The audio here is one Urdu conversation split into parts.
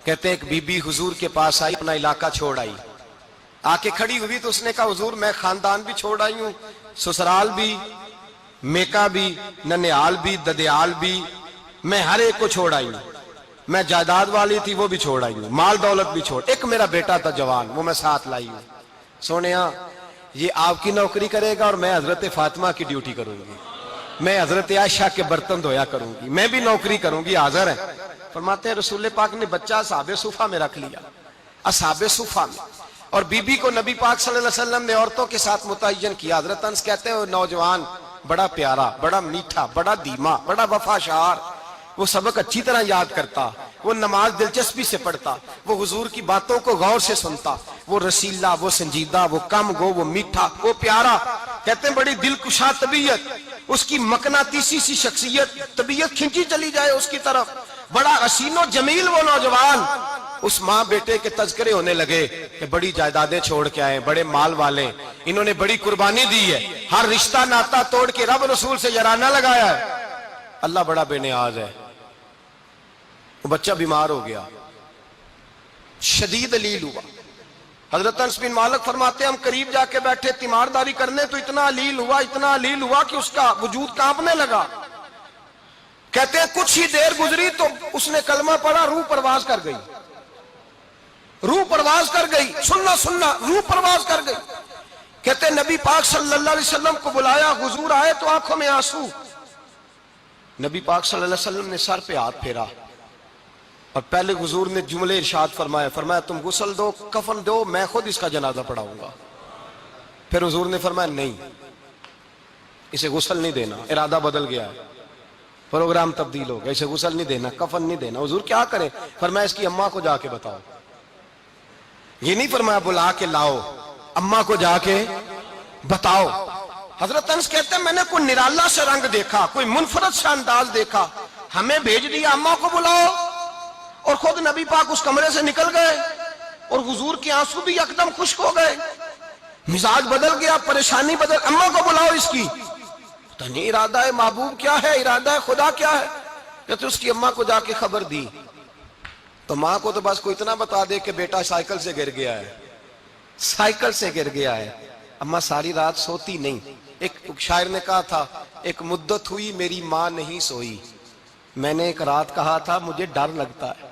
کہتے ہیں ایک بی بی حضور کے پاس آئی، اپنا علاقہ چھوڑ آئی، آ کے کھڑی ہوئی تو اس نے کہا حضور میں خاندان بھی چھوڑ آئی ہوں، سسرال بھی، میکا بھی، ننیال بھی، ددیال بھی، میں ہر ایک کو چھوڑ آئی ہوں، میں جائیداد والی تھی وہ بھی چھوڑ آئی ہوں، مال دولت بھی چھوڑ، ایک میرا بیٹا تھا جوان وہ میں ساتھ لائی ہوں۔ سونیا یہ آپ کی نوکری کرے گا اور میں حضرت فاطمہ کی ڈیوٹی کروں گی، میں حضرت عائشہ کے برتن دھویا کروں گی، میں بھی نوکری کروں گی، حاضر ہے۔ فرماتے ہیں رسول پاک نے بچہ اصحاب صفہ میں رکھ لیا، اصحاب صفہ میں، اور بی بی کو نبی پاک صلی اللہ علیہ وسلم نے عورتوں کے ساتھ متعین کیا۔ حضرت انس کہتے ہیں وہ نوجوان بڑا پیارا، بڑا میٹھا، بڑا دھیما، بڑا وفاشار، وہ سبق اچھی طرح یاد کرتا، وہ نماز دلچسپی سے پڑھتا، وہ حضور کی باتوں کو غور سے سنتا، وہ رسیلا، وہ سنجیدہ، وہ کم گو، وہ میٹھا، وہ پیارا، کہتے ہیں بڑی دلکشا طبیعت، اس کی مقناطیسی سی شخصیت، طبیعت کھنچی چلی جائے اس کی طرف، بڑا حسین و جمیل وہ نوجوان۔ اس ماں بیٹے کے تذکرے ہونے لگے کہ بڑی جائیدادیں چھوڑ کے آئے، بڑے مال والے، انہوں نے بڑی قربانی دی ہے، ہر رشتہ ناتا توڑ کے رب رسول سے یارانہ لگایا ہے، اللہ بڑا بے نیاز ہے۔ وہ بچہ بیمار ہو گیا، شدید علیل ہوا۔ حضرت انس بن مالک فرماتے ہیں ہم قریب جا کے بیٹھے تیمارداری کرنے تو اتنا علیل ہوا کہ اس کا وجود کانپنے لگا۔ کہتے ہیں کچھ ہی دیر گزری تو اس نے کلمہ پڑھا، روح پرواز کر گئی، روح پرواز کر گئی، سننا روح پرواز کر گئی۔ کہتے ہیں نبی پاک صلی اللہ علیہ وسلم کو بلایا، حضور آئے تو آنکھوں میں آنسو۔ نبی پاک صلی اللہ علیہ وسلم نے سر پہ ہاتھ پھیرا اور پہلے حضور نے جملے ارشاد فرمایا تم غسل دو، کفن دو، میں خود اس کا جنازہ پڑھاؤں گا۔ پھر حضور نے فرمایا نہیں، اسے غسل نہیں دینا، ارادہ بدل گیا ہے، پروگرام تبدیل ہو گیا، اسے غسل نہیں دینا، کفن نہیں دینا۔ حضور کیا کرے؟ فرمایا اس کی اماں کو جا کے بتاؤ۔ یہ نہیں فرمایا بلا کے لاؤ، اماں کو جا کے بتاؤ۔ حضرت انس کہتے ہیں میں نے کوئی نرالا سے رنگ دیکھا، کوئی منفرد سے انداز دیکھا، ہمیں بھیج دیا اماں کو بلاؤ، اور خود نبی پاک اس کمرے سے نکل گئے، اور حضور کے آنسو بھی یکدم خشک ہو گئے، مزاج بدل گیا، پریشانی بدل، اماں کو بلاؤ اس کی۔ پتہ نہیں ارادہ ہے محبوب کیا ہے، ارادہ ہے خدا کیا ہے۔ کہتے اس کی اماں کو جا کے خبر دی تو ماں کو تو بس کوئی اتنا بتا دے کہ بیٹا سائیکل سے گر گیا ہے، سائیکل سے گر گیا ہے۔ اماں ساری رات سوتی نہیں۔ ایک شاعر نے کہا تھا ایک مدت ہوئی میری ماں نہیں سوئی، میں نے ایک رات کہا تھا مجھے ڈر لگتا ہے،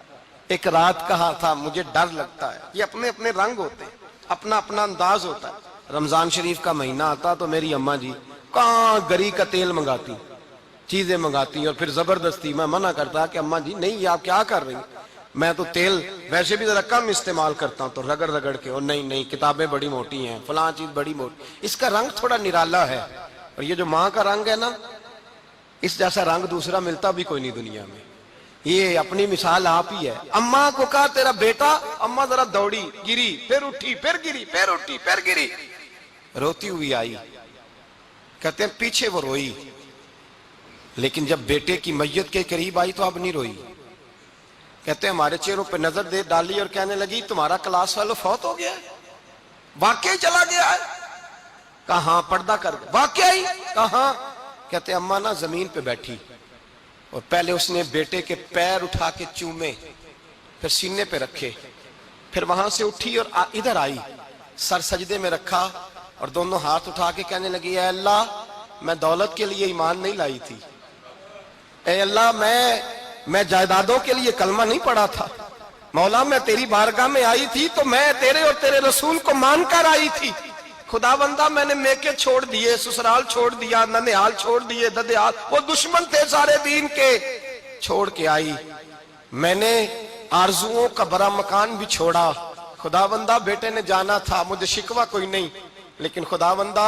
ایک رات کہا تھا مجھے ڈر لگتا ہے۔ یہ اپنے اپنے رنگ ہوتے ہیں، اپنا اپنا انداز ہوتا ہے۔ رمضان شریف کا مہینہ آتا تو میری اماں جی کہاں گری کا تیل منگاتی، چیزیں منگاتی، اور پھر زبردستی میں منع کرتا کہ اماں جی نہیں، یہ آپ کیا کر رہی ہیں، میں تو تیل ویسے بھی ذرا کم استعمال کرتا ہوں، تو رگڑ رگڑ کے، اور نہیں کتابیں بڑی موٹی ہیں، فلاں چیز بڑی موٹی، اس کا رنگ تھوڑا نرالا ہے۔ اور یہ جو ماں کا رنگ ہے نا، اس جیسا رنگ دوسرا ملتا بھی کوئی نہیں دنیا میں۔ یہ اپنی مثال آپ ہی ہے۔ اماں کو کہا تیرا بیٹا، اماں ذرا دوڑی، گری، پھر اٹھی، پھر گری، پھر اٹھی، پھر گری، روتی ہوئی آئی۔ کہتے ہیں پیچھے وہ روئی، لیکن جب بیٹے کی میت کے قریب آئی تو اب نہیں روئی۔ کہتے ہیں ہمارے چہروں پہ نظر دے ڈالی اور کہنے لگی تمہارا کلاس فیلو فوت ہو گیا ہے، واقعی چلا گیا ہے؟ کہاں پردہ کر واقعی؟ کہاں؟ کہتے ہیں اماں نا زمین پہ بیٹھی، اور پہلے اس نے بیٹے کے پیر اٹھا کے چومے، پھر سینے پہ رکھے، پھر وہاں سے اٹھی اور ادھر آئی، سر سجدے میں رکھا اور دونوں ہاتھ اٹھا کے کہنے لگی اے اللہ میں دولت کے لیے ایمان نہیں لائی تھی، اے اللہ میں جائیدادوں کے لیے کلمہ نہیں پڑھا تھا، مولا میں تیری بارگاہ میں آئی تھی تو میں تیرے اور تیرے رسول کو مان کر آئی تھی، خدا بندہ میں نے میکے چھوڑ دیے، سسرال چھوڑ دیا، ننیال چھوڑ دیے، ددیال، وہ دشمن تھے سارے دین کے، چھوڑ کے آئی، میں نے آرزوؤں کا بڑا مکان بھی چھوڑا، خدا بندہ بیٹے نے جانا تھا، مجھے شکوہ کوئی نہیں، لیکن خدا بندہ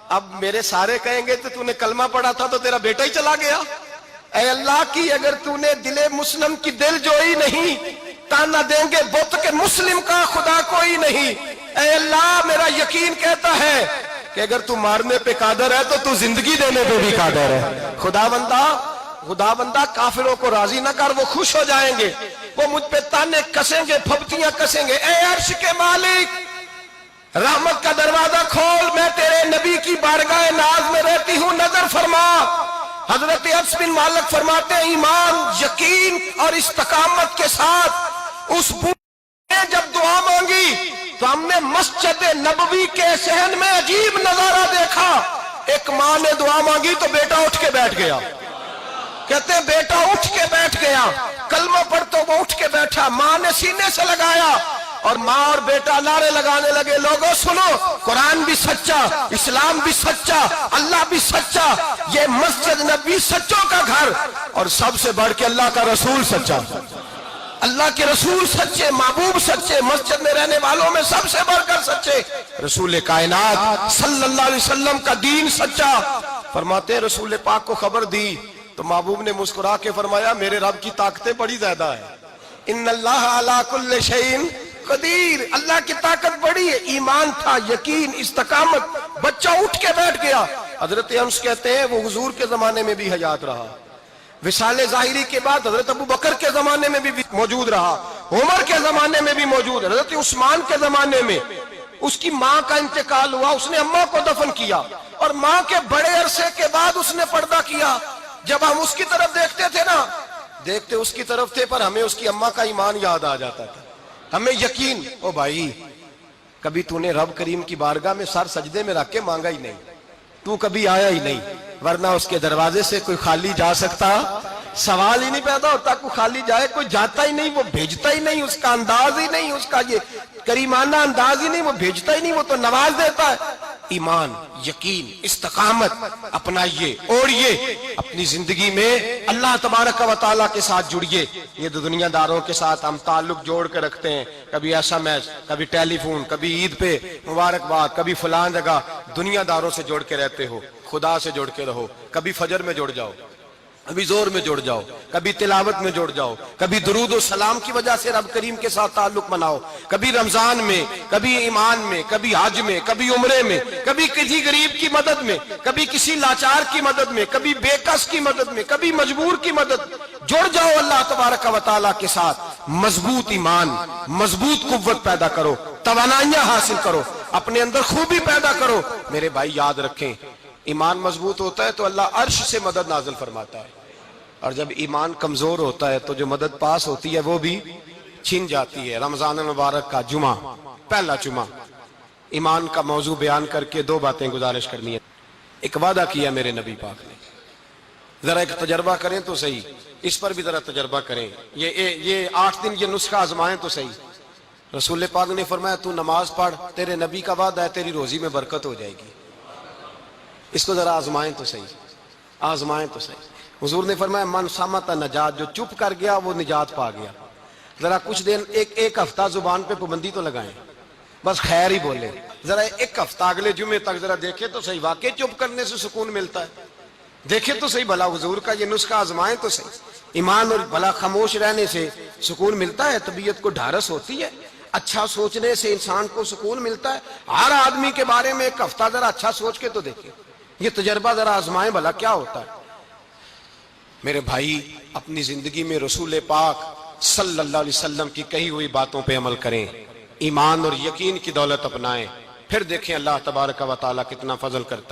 اب میرے سارے کہیں گے تو نے کلمہ پڑھا تھا تو تیرا بیٹا ہی چلا گیا، اے اللہ کی اگر نے دل مسلم کی دل جوئی نہیں، تانا دیں گے بت کے مسلم کا خدا کوئی نہیں، اے اللہ میرا یقین کہتا ہے کہ اگر تو مارنے پہ قادر ہے تو زندگی دینے پہ بھی قادر ہے۔ خدا بندہ کافروں کو راضی نہ کر، وہ خوش ہو جائیں گے، وہ مجھ پہ تانے کسیں گے، پھپتیاں کسیں گے، اے عرش کے مالک رحمت کا دروازہ کھول، میں تیرے نبی کی بارگاہ ناز میں رہتی ہوں، نظر فرما۔ حضرت انس بن مالک فرماتے ہیں ایمان، یقین اور استقامت کے ساتھ اس بوڑھے نے جب دعا مانگی تو ہم نے مسجد نبوی کے صحن میں عجیب نظارہ دیکھا. ایک ماں نے دعا مانگی تو بیٹا اٹھ کے بیٹھ گیا. کہتے ہیں بیٹا اٹھ کے بیٹھ گیا. کلمہ پڑھ تو وہ اٹھ کے بیٹھا. ماں نے سینے سے لگایا اور ماں اور بیٹا نعرے لگانے لگے, لوگوں سنو, قرآن بھی سچا, اسلام بھی سچا, اللہ بھی سچا, یہ مسجد نبی سچوں کا گھر, اور سب سے بڑھ کے اللہ کا رسول سچا. اللہ کے رسول سچے, محبوب سچے, مسجد میں رہنے والوں میں سب سے بڑھ کر سچے, رسول کائنات صلی اللہ علیہ وسلم کا دین سچا. فرماتے ہیں رسول پاک کو خبر دی تو محبوب نے مسکرا کے فرمایا میرے رب کی طاقتیں بڑی زیادہ ہیں. ان اللہ علی کل شیء قدیر, اللہ کی طاقت بڑی ہے. ایمان تھا, یقین, استقامت. بچہ اٹھ کے بیٹھ گیا. حضرت انس کہتے ہیں وہ حضور کے زمانے میں بھی حیات رہا, وصال ظاہری کے بعد حضرت ابو بکر کے زمانے میں بھی موجود رہا, عمر کے زمانے میں بھی موجود, حضرت عثمان کے زمانے میں. اس کی ماں کا انتقال ہوا, اس نے اماں کو دفن کیا, اور ماں کے بڑے عرصے کے بعد اس نے پردہ کیا. جب ہم اس کی طرف دیکھتے تھے نا, دیکھتے اس کی طرف تھے, پر ہمیں اس کی اماں کا ایمان یاد آ جاتا تھا, ہمیں یقین. او بھائی, کبھی تو نے رب کریم کی بارگاہ میں سر سجدے میں رکھ کے مانگا ہی نہیں, تو کبھی آیا ہی نہیں, ورنہ اس کے دروازے سے کوئی خالی جا سکتا, سوال ہی نہیں پیدا ہوتا کوئی خالی جائے. کوئی جاتا ہی نہیں, وہ بھیجتا ہی نہیں, اس کا انداز ہی نہیں, اس کا یہ کریمانہ انداز ہی نہیں, وہ بھیجتا ہی نہیں, وہ تو نواز دیتا ہے. ایمان, یقین, استقامت اپنائیے, اوڑھیے اپنی زندگی میں, اللہ تبارک و تعالیٰ کے ساتھ جڑیے. یہ دنیا داروں کے ساتھ ہم تعلق جوڑ کے رکھتے ہیں, کبھی SMS, کبھی ٹیلی فون, کبھی عید پہ مبارکباد, کبھی فلاں جگہ. دنیا داروں سے جوڑ کے رہتے ہو, خدا سے جوڑ کے رہو. کبھی فجر میں جڑ جاؤ, کبھی زور میں جڑ جاؤ, کبھی تلاوت میں جڑ جاؤ, کبھی درود و سلام کی وجہ سے رب کریم کے ساتھ تعلق بناؤ, کبھی رمضان میں, کبھی ایمان میں, کبھی حج میں, کبھی عمرے میں, کبھی کسی غریب کی مدد میں, کبھی کسی لاچار کی مدد میں, کبھی بے کس کی مدد میں, کبھی مجبور کی مدد. جڑ جاؤ اللہ تبارک و تعالیٰ کے ساتھ. مضبوط ایمان, مضبوط قوت پیدا کرو, توانائیاں حاصل کرو, اپنے اندر خوبی پیدا کرو. میرے بھائی یاد رکھیں, ایمان مضبوط ہوتا ہے تو اللہ عرش سے مدد نازل فرماتا ہے, اور جب ایمان کمزور ہوتا ہے تو جو مدد پاس ہوتی ہے وہ بھی چھن جاتی ہے. رمضان المبارک کا جمعہ, پہلا جمعہ, ایمان کا موضوع بیان کر کے دو باتیں گزارش کرنی ہے. ایک وعدہ کیا میرے نبی پاک نے, ذرا ایک تجربہ کریں تو صحیح, اس پر بھی ذرا تجربہ کریں. یہ 8 دن یہ نسخہ آزمائیں تو صحیح. رسول پاک نے فرمایا تو نماز پڑھ, تیرے نبی کا وعدہ ہے تیری روزی میں برکت ہو جائے گی. اس کو ذرا آزمائیں تو صحیح, آزمائیں تو صحیح. حضور نے فرمایا من صامت نجات, جو چپ کر گیا وہ نجات پا گیا. ذرا کچھ دن, ایک ہفتہ زبان پہ پابندی تو لگائیں, بس خیر ہی بولے. ذرا ایک ہفتہ اگلے جمعے تک ذرا دیکھیں تو صحیح, واقعی چپ کرنے سے سکون ملتا ہے. دیکھیں تو صحیح بھلا حضور کا یہ نسخہ آزمائیں تو صحیح. ایمان اور بھلا خاموش رہنے سے سکون ملتا ہے, طبیعت کو ڈھارس ہوتی ہے, اچھا سوچنے سے انسان کو سکون ملتا ہے. ہر آدمی کے بارے میں ایک ہفتہ ذرا اچھا سوچ کے تو دیکھیں, یہ تجربہ ذرا آزمائیں بھلا کیا ہوتا ہے. میرے بھائی, اپنی زندگی میں رسول پاک صلی اللہ علیہ وسلم کی کہی ہوئی باتوں پہ عمل کریں, ایمان اور یقین کی دولت اپنائیں, پھر دیکھیں اللہ تبارک و تعالیٰ کتنا فضل کرتا ہے.